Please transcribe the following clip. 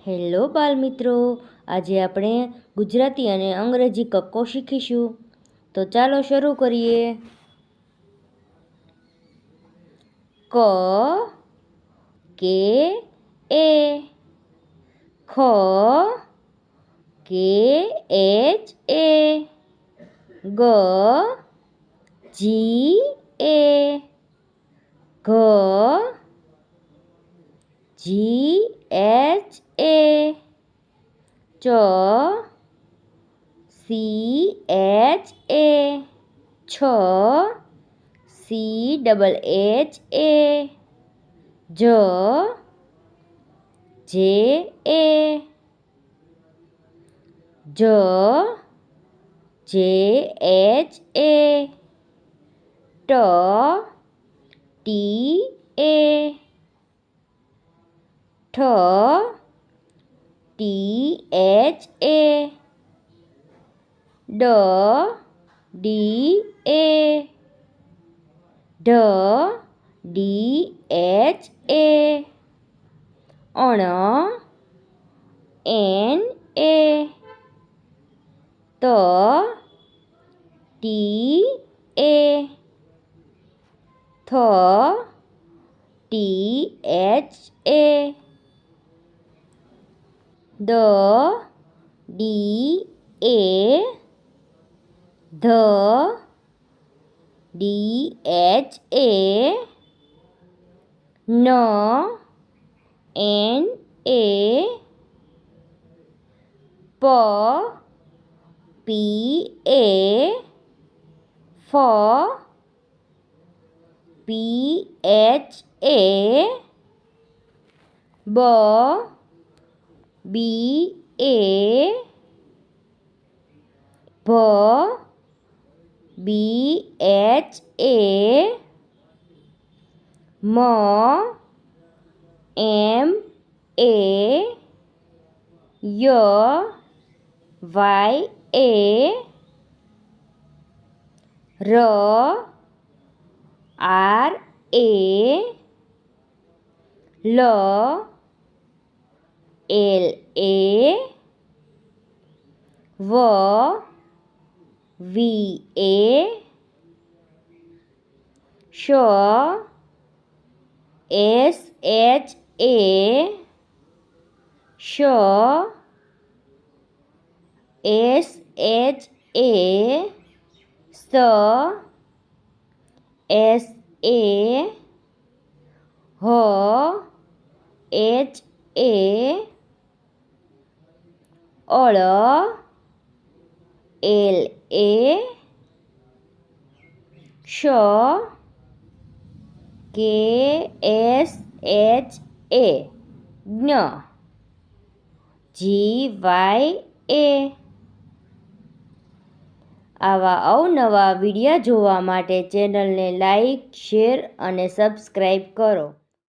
Hello બાળમિત્રો, આજે આપણે ગુજરાતી અને અંગ્રેજી કક્કો શીખીશું. તો ચાલો શરૂ કરીએ. ક કે એ, ખ કે એચ એ, ગ જી એ, ઘ જી એચ એ, ચ સી એચ એ, છ સી ડબલ એચ એ, જ જે એ, જ જે એચ એ, ટ ટી એ, ઠ ટી એચ એ, ડ ડી એ, ઢ ડી એચ એ, અણ એન એ, ત ટી એ, થ ટી એચ એ, દ ડી એ, ધ ડી એચ એ, ન એન એ, પ પી એ, ફ પી એચ એ, બ બી એ, ભ બી એચ એ, મ એમ એ, ય વાય એ, ર આર એ, લ એલ એ, વ વી એ, શ એસ એચ એ, શ એસ એચ એ, સ એસ એ, હ એચ એ, અળ એલ એ, શ કે એસ એચ એ, જ્ઞ જી વાય એ. આવા અવનવા વિડીયો જોવા માટે ચેનલને લાઈક, શેર અને સબસ્ક્રાઈબ કરો.